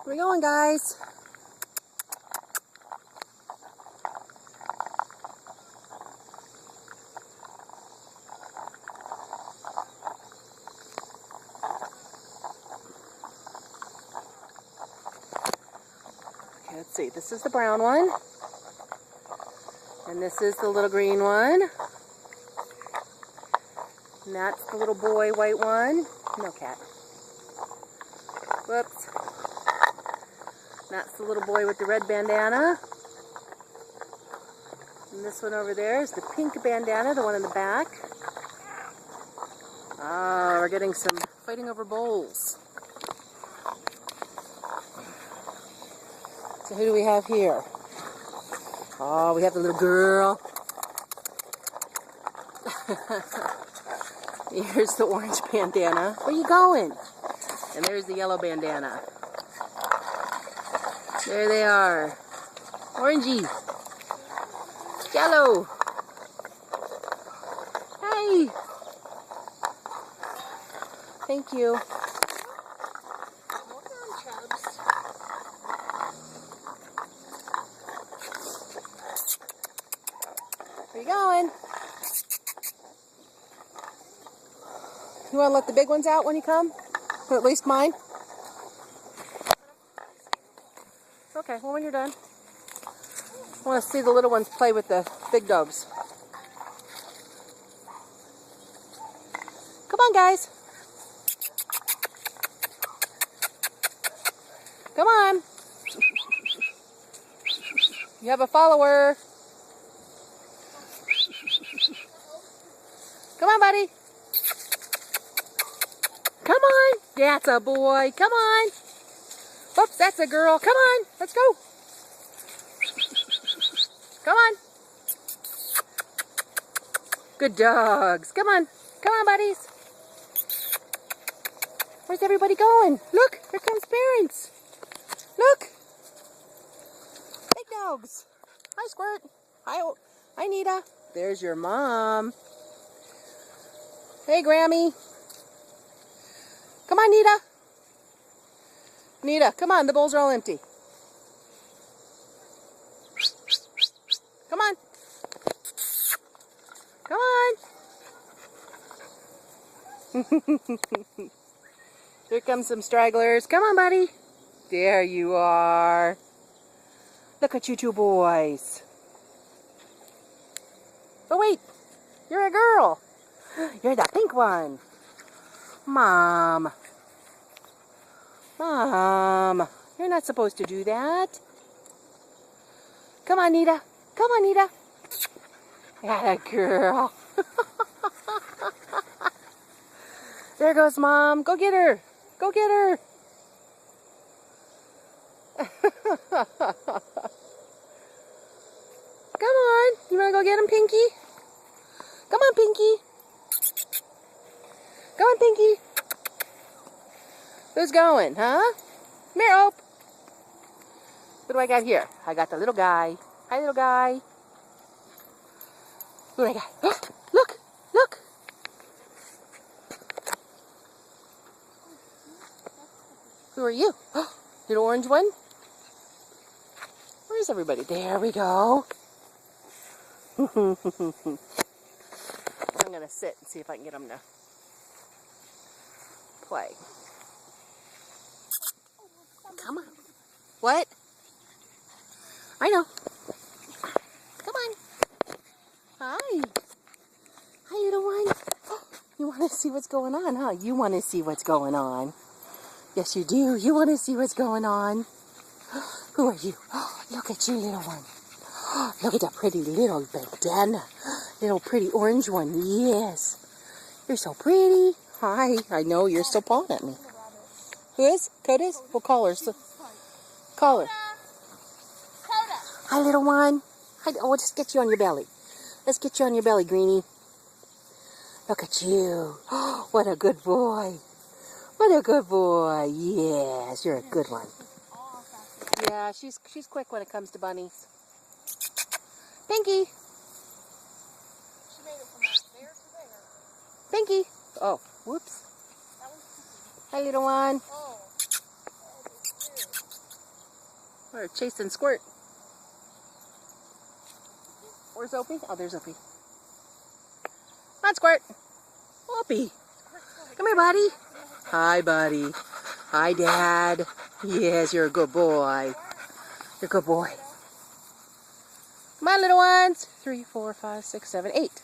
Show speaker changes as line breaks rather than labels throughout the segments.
Where we going, guys? Okay, let's see. This is the brown one. And this is the little green one. And that's the little boy white one. No cat. Whoops. That's the little boy with the red bandana. And this one over there is the pink bandana, the one in the back. Oh, we're getting some fighting over bowls. So who do we have here? Oh, we have the little girl. Here's the orange bandana. Where you going? And there's the yellow bandana. There they are. Orangey. Yellow. Hey. Thank you. Where you going? You want to let the big ones out when you come? Or at least mine? Okay, well when you're done. I want to see the little ones play with the big dogs. Come on, guys. Come on. You have a follower. Come on, buddy. Come on. That's a boy. Come on. Oops, that's a girl. Come on. Let's go. Come on. Good dogs. Come on. Come on, buddies. Where's everybody going? Look, here comes parents. Look. Big dogs. Hi, Squirt. Hi, Nita. There's your mom. Hey, Grammy. Come on, Nita. Nita, come on. The bowls are all empty. Come on. Come on. Here comes some stragglers. Come on, buddy. There you are. Look at you two boys. Oh, wait. You're a girl. You're the pink one. Mom. Mom. You're not supposed to do that. Come on, Nita. Come on, Nita. Atta girl. There goes Mom. Go get her. Go get her. Come on. You want to go get him, Pinky? Come on, Pinky. Come on, Pinky. Who's going, huh? Come here, Hope. What do I got here? I got the little guy. Hi, little guy. What do I got? Look, look. Who are you? Little orange one? Where's everybody? There we go. I'm going to sit and see if I can get them to play. Come on. What? I know. Come on. Hi. Hi, little one. You want to see what's going on, huh? You want to see what's going on. Yes, you do. You want to see what's going on. Who are you? Look at you, little one. Look at that pretty little bandana. Little pretty orange one. Yes. You're so pretty. Hi. I know you're still pawing at me. Who is? Coda is? We'll call her. So, call her.
Coda.
Hi, little one. Hi. Oh, we'll just get you on your belly. Let's get you on your belly, Greenie. Look at you. What a good boy. What a good boy. Yes, you're a good one. Yeah, she's quick when it comes to bunnies. Pinky.
She made it from there to there.
Pinky. Oh, whoops.
That was Pinky.
Hi, little one.
Oh.
We're chasing Squirt. Where's Opie? Oh, there's Opie. Come on, Squirt. Opie. Come here, buddy. Hi, buddy. Hi, Dad. Yes, you're a good boy. You're a good boy. Come on, little ones. 3, 4, 5, 6, 7, 8.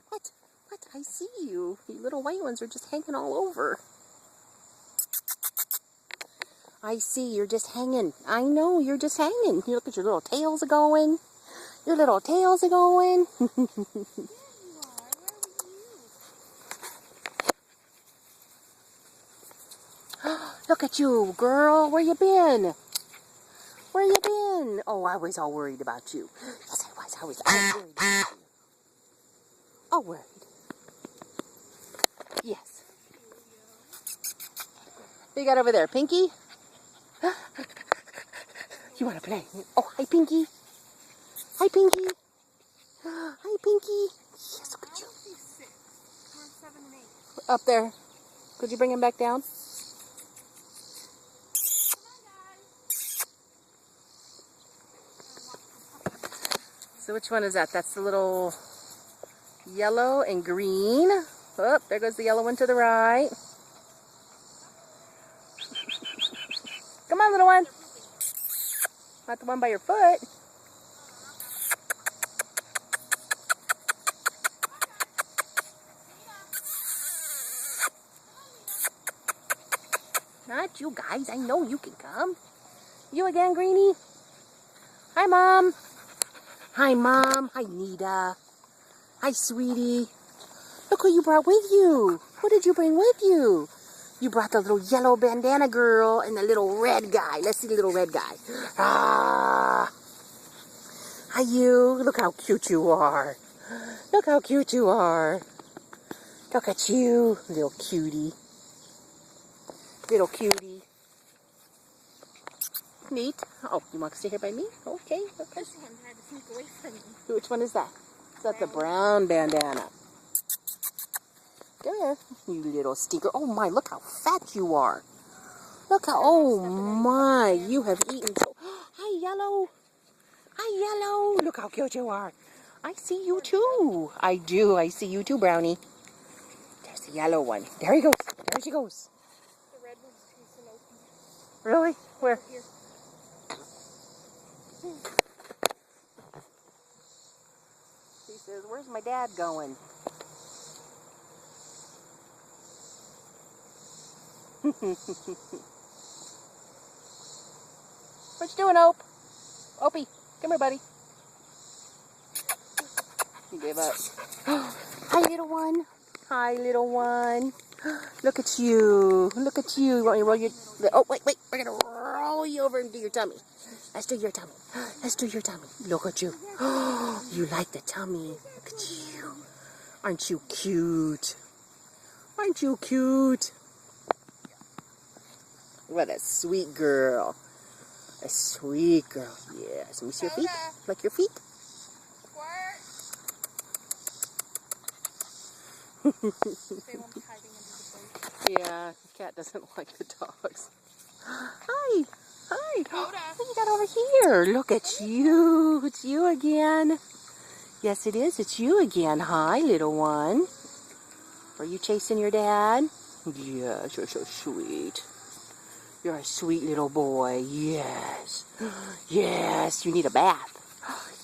What? What? I see you. You little white ones are just hanging all over. I see, you're just hanging. I know, you're just hanging. You look at your little tails are going. Your little tails are going. Look at you, girl. Where you been? Where you been? Oh, I was all worried about you. Yes, I was. I was all worried about you. All worried. Yes. What you got over there, Pinky? You want to play? Oh, hi, Pinky. Hi, Pinky. Hi, Pinky. Yes, look at you. Up there. Could you bring him back down? So which one is that? That's the little yellow and green. Oh, there goes the yellow one to the right. Come on, little one. Not the one by your foot. Not you guys. I know you can come. You again, Greenie? Hi, Mom. Hi, Mom. Hi, Nita. Hi, sweetie. Look what you brought with you. What did you bring with you? You brought the little yellow bandana girl and the little red guy. Let's see the little red guy. Ah. Hi, you. Look how cute you are. Look how cute you are. Look at you, little cutie. Little cutie. Neat. Oh, you want to stay here by me? Okay. Okay.
This one had to sneak away from me.
Which one is that? Is that the brown bandana? Come here, you little stinker. Oh my, look how fat you are. Look how, oh my, you have eaten so. Hi, Yellow. Hi, Yellow. Look how cute you are. I see you too. I do. I see you too, Brownie. There's the yellow one. There he goes. There she goes.
The red one's chasing Opie.
Really? Where?
Here.
He says, where's my dad going? What you doing, Ope? Opie, come here, buddy. You gave up. Hi, little one. Hi, little one. Look at you. Look at you. You want me to roll your... Oh, wait. We're going to roll you over and do your tummy. Let's do your tummy. Let's do your tummy. Look at you. You like the tummy. Look at you. Aren't you cute? Aren't you cute? What a sweet girl. A sweet girl. Yes. Let me see your feet. Like your feet.
They won't be hiding under the plate.
Yeah, the cat doesn't like the dogs. Hi. Hi.
Coda.
What you got over here? Look at you. It's you again. Yes, it is. It's you again. Hi, little one. Are you chasing your dad? Yes, you're so sweet. You're a sweet little boy. Yes. Yes, you need a bath.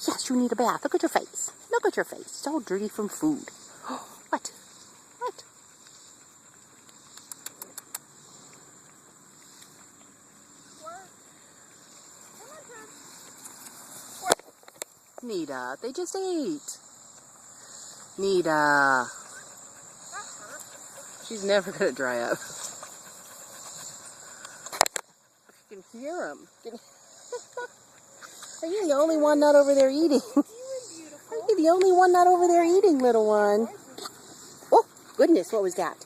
Yes, you need a bath. Look at your face. Look at your face. It's all dirty from food. What? What? Nita, they just ate. Nita. She's never going to dry up. You can hear them. Are you the only one not over there eating? Are you the only one not over there eating, little one? Oh, goodness, what was that?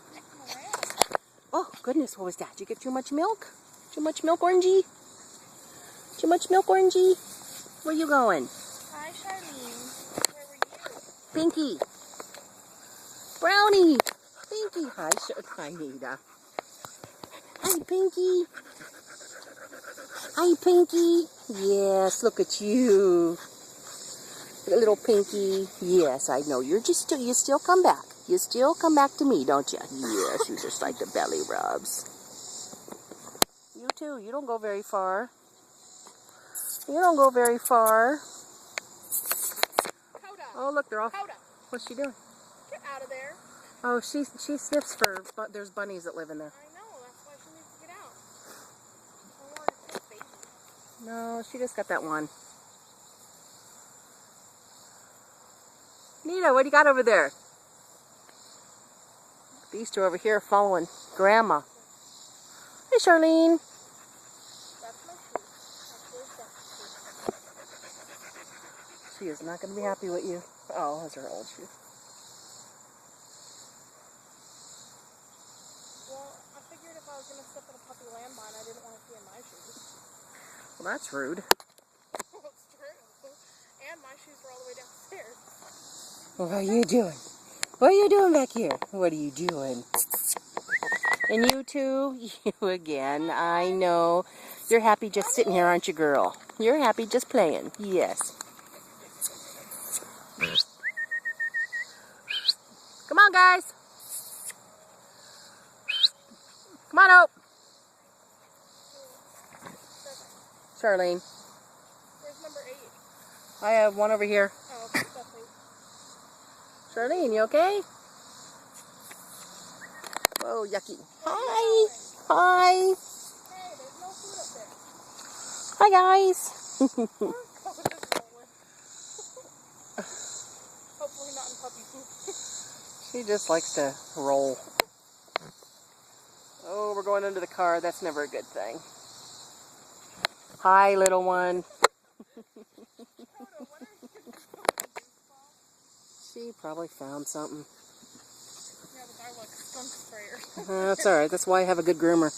Oh, goodness, what was that? Did you get too much milk? Too much milk, Orangey? Too much milk, Orangey? Where you going?
Hi, Charlene. Where were you?
Pinky. Brownie. Pinky. Hi, Nita. Hi, Pinky. Hi, Pinky. Yes, look at you. Little Pinky. Yes, I know. You still come back. You still come back to me, don't you? Yes, you just like the belly rubs. You too. You don't go very far. You don't go very far.
Coda.
Oh, look, they're off.
Coda.
What's she doing?
Get out of there.
Oh, she sniffs for, but there's bunnies that live in there.
I know. That's why she needs to get out. I want to kiss baby.
No, she just got that one. Nita, what do you got over there? These two over here following Grandma. Hey, Charlene.
That's my shoe. That's Dad's shoe.
She is not going to be happy with you. Oh, that's her old shoe.
Well, I figured if I was going to step in a puppy landmine, I didn't want to see in my shoes.
Well, that's rude.
Well, it's true. And my shoes were all the way downstairs.
What are you doing? What are you doing back here? What are you doing? And you too? You again. I know. You're happy just sitting here, aren't you, girl? You're happy just playing. Yes. Come on, guys. Come on, Hope. Charlene.
Where's number 8?
I have one over here.
Oh, okay. That's 8.
Charlene, you okay? Whoa, yucky. Hi. Hi.
Hey, there's no food up there.
Hi, guys.
Hopefully not in puppy poop.
She just likes to roll. Oh, we're going under the car. That's never a good thing. Hi, little one. She probably found something.
Yeah, but I like skunk sprayer.
That's all right. That's why I have a good groomer.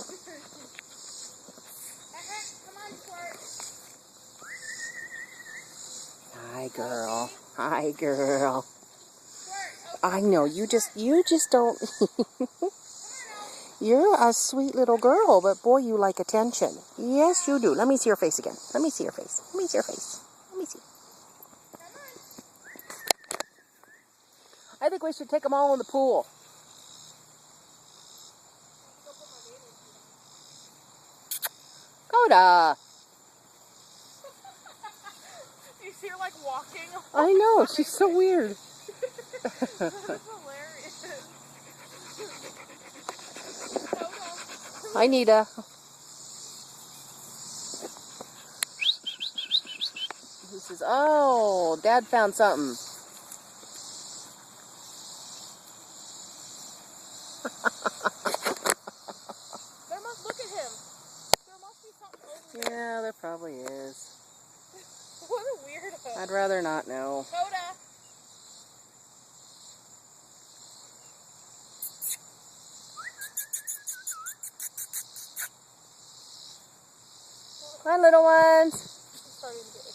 Come on, Squirt.
Hi, girl. Hi, girl.
Squirt.
I know you just don't. You're a sweet little girl, but boy, you like attention. Yes, you do. Let me see your face again. Let me see your face. Let me see your face. Let me see. I think we should take them all in the pool. Coda.
You see her like walking?
I know. She's so weird.
That's hilarious.
Hi, Nita. He says, oh, Dad found something.
Look at him. There must be something over there.
Yeah, there probably is.
What a weirdo.
I'd rather not know.
Coda.
Hi, little ones.
She's starting to get